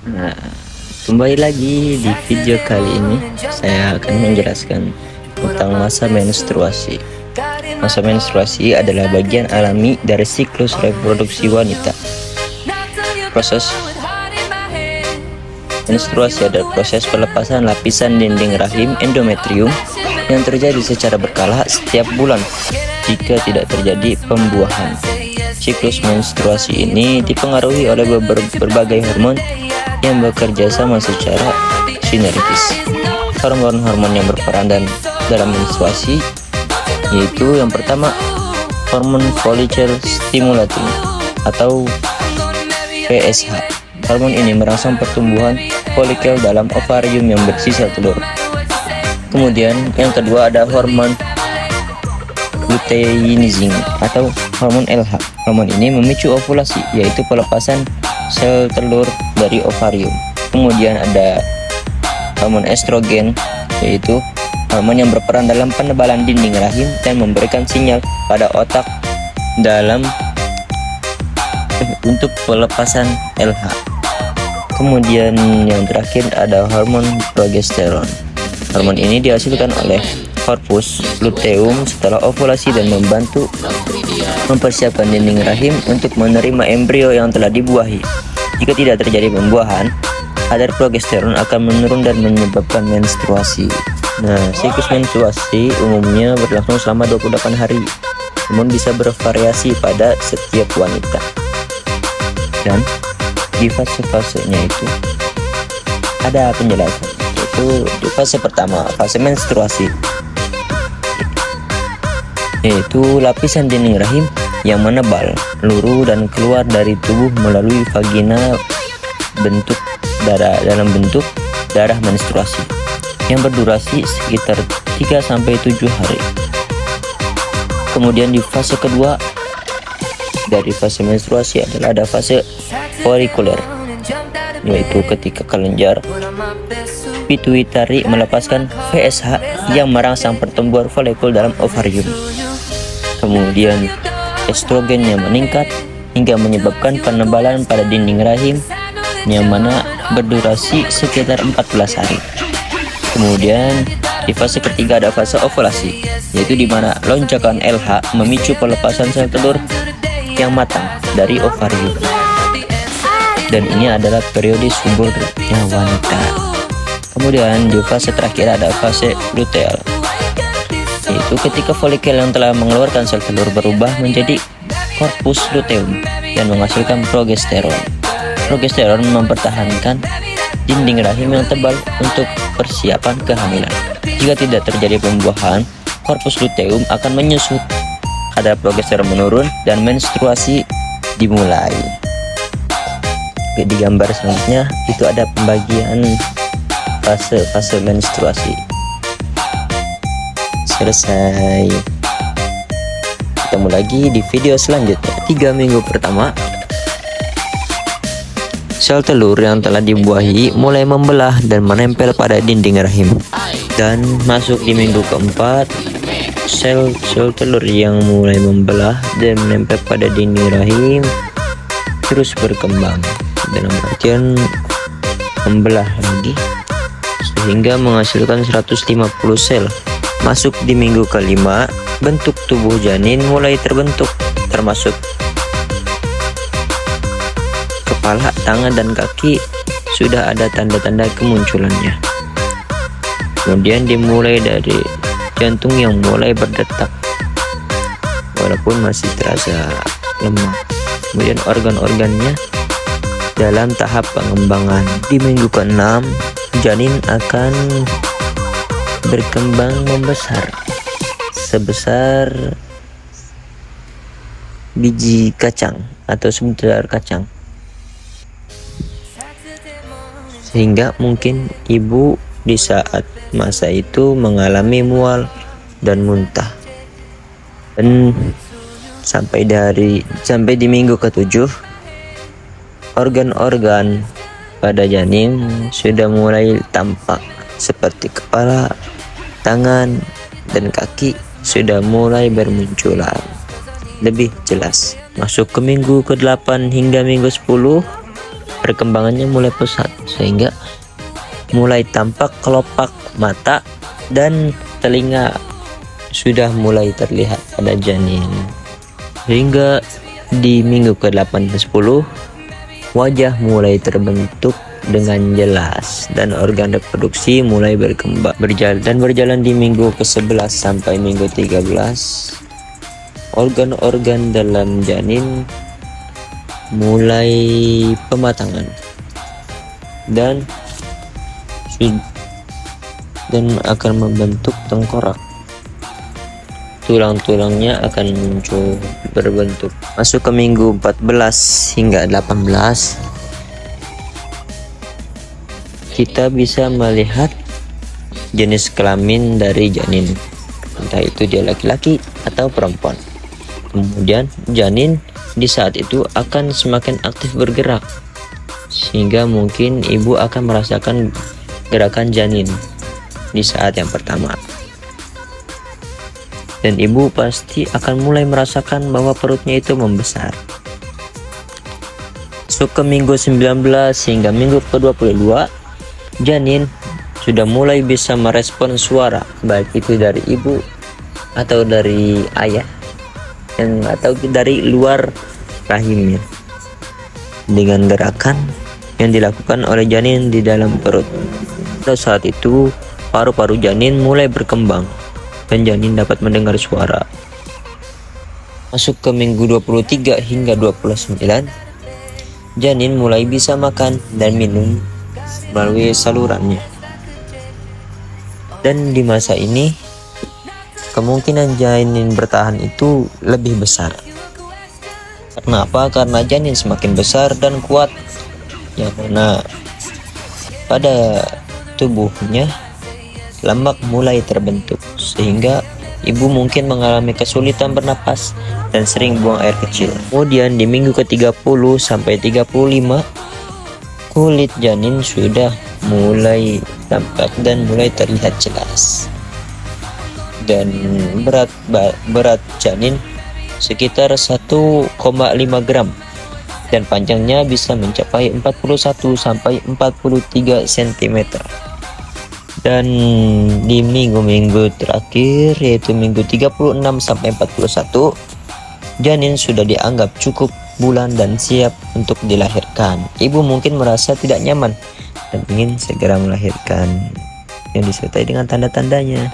Nah, kembali lagi di video kali ini saya akan menjelaskan tentang masa menstruasi. Masa menstruasi adalah bagian alami dari siklus reproduksi wanita. Proses menstruasi adalah proses pelepasan lapisan dinding rahim endometrium yang terjadi secara berkala setiap bulan jika tidak terjadi pembuahan. Siklus menstruasi ini dipengaruhi oleh berbagai hormon yang bekerja sama secara sinergis. Hormon-hormon yang berperan dalam menstruasi yaitu yang pertama hormon follicle stimulating atau FSH. Hormon ini merangsang pertumbuhan folikel dalam ovarium yang berisi sel telur. Kemudian yang kedua ada hormon luteinizing atau hormon LH. Hormon ini memicu ovulasi, yaitu pelepasan sel telur dari ovarium. Kemudian ada hormon estrogen, yaitu hormon yang berperan dalam penebalan dinding rahim dan memberikan sinyal pada otak dalam untuk pelepasan LH. Kemudian yang terakhir ada hormon progesteron. Hormon ini dihasilkan oleh corpus luteum setelah ovulasi dan membantu mempersiapkan dinding rahim untuk menerima embrio yang telah dibuahi. Jika tidak terjadi pembuahan, kadar progesteron akan menurun dan menyebabkan menstruasi. Nah, siklus menstruasi umumnya berlangsung selama 28 hari, namun bisa bervariasi pada setiap wanita. Dan di fase-fasenya itu ada penjelasan, yaitu di fase pertama, fase menstruasi, yaitu lapisan dinding rahim yang menebal, luruh dan keluar dari tubuh melalui vagina dalam bentuk darah menstruasi yang berdurasi sekitar 3-7 hari. Kemudian di fase kedua dari fase menstruasi adalah ada fase folikuler, yaitu ketika kelenjar pituitari melepaskan FSH yang merangsang pertumbuhan folikul dalam ovarium. Kemudian estrogennya meningkat hingga menyebabkan penebalan pada dinding rahim yang mana berdurasi sekitar 14 hari. Kemudian di fase ketiga ada fase ovulasi, yaitu di mana lonjakan LH memicu pelepasan sel telur yang matang dari ovarium. Dan ini adalah periode suburnya wanita. Kemudian di fase terakhir ada fase luteal, yaitu ketika folikel yang telah mengeluarkan sel telur berubah menjadi corpus luteum dan menghasilkan progesteron. Progesteron mempertahankan dinding rahim yang tebal untuk persiapan kehamilan. Jika tidak terjadi pembuahan, corpus luteum akan menyusut, kadar progesteron menurun dan menstruasi dimulai. Di gambar selanjutnya itu ada pembagian fase menstruasi. Selesai. Ketemu lagi di video selanjutnya. 3 minggu pertama, sel telur yang telah dibuahi mulai membelah dan menempel pada dinding rahim. Dan masuk di minggu keempat, sel telur yang mulai membelah dan menempel pada dinding rahim terus berkembang dalam artian membelah lagi sehingga menghasilkan 150 sel. Masuk di minggu kelima, bentuk tubuh janin mulai terbentuk, termasuk kepala, tangan, dan kaki sudah ada tanda-tanda kemunculannya. Kemudian dimulai dari jantung yang mulai berdetak walaupun masih terasa lemah. Kemudian organ-organnya dalam tahap pengembangan. Di minggu ke-6, janin akan berkembang membesar sebesar biji kacang atau sebutir kacang, sehingga mungkin ibu di saat masa itu mengalami mual dan muntah. Dan sampai di minggu ke-7, organ-organ pada janin sudah mulai tampak seperti kepala, tangan, dan kaki sudah mulai bermunculan lebih jelas. Masuk ke minggu ke-8 hingga minggu 10, perkembangannya mulai pesat sehingga mulai tampak kelopak mata dan telinga sudah mulai terlihat pada janin. Hingga di minggu ke-8 dan 10 wajah mulai terbentuk dengan jelas dan organ reproduksi mulai berjalan di minggu ke-11 sampai minggu 13 organ-organ dalam janin mulai pematangan dan akan membentuk tengkorak. Tulang-tulangnya akan muncul berbentuk. Masuk ke minggu 14 hingga 18 kita bisa melihat jenis kelamin dari janin, entah itu dia laki-laki atau perempuan. Kemudian janin di saat itu akan semakin aktif bergerak sehingga mungkin ibu akan merasakan gerakan janin di saat yang pertama. Dan ibu pasti akan mulai merasakan bahwa perutnya itu membesar. Masuk ke minggu 19 hingga minggu ke-22, janin sudah mulai bisa merespon suara, baik itu dari ibu atau dari ayah atau dari luar rahimnya, dengan gerakan yang dilakukan oleh janin di dalam perut. Pada saat itu paru-paru janin mulai berkembang dan janin dapat mendengar suara. Masuk ke minggu 23 hingga 29, janin mulai bisa makan dan minum melalui salurannya. Dan di masa ini kemungkinan janin bertahan itu lebih besar. Kenapa? Karena janin semakin besar dan kuat, yang mana pada tubuhnya lemak mulai terbentuk sehingga ibu mungkin mengalami kesulitan bernapas dan sering buang air kecil. Kemudian di minggu ke-30 sampai 35 kulit janin sudah mulai tampak dan mulai terlihat jelas. Dan berat janin sekitar 1,5 gram dan panjangnya bisa mencapai 41 sampai 43 cm. Dan di minggu-minggu terakhir yaitu minggu 36 sampai 41, janin sudah dianggap cukup bulan dan siap untuk dilahirkan. Ibu mungkin merasa tidak nyaman dan ingin segera melahirkan yang disertai dengan tanda-tandanya.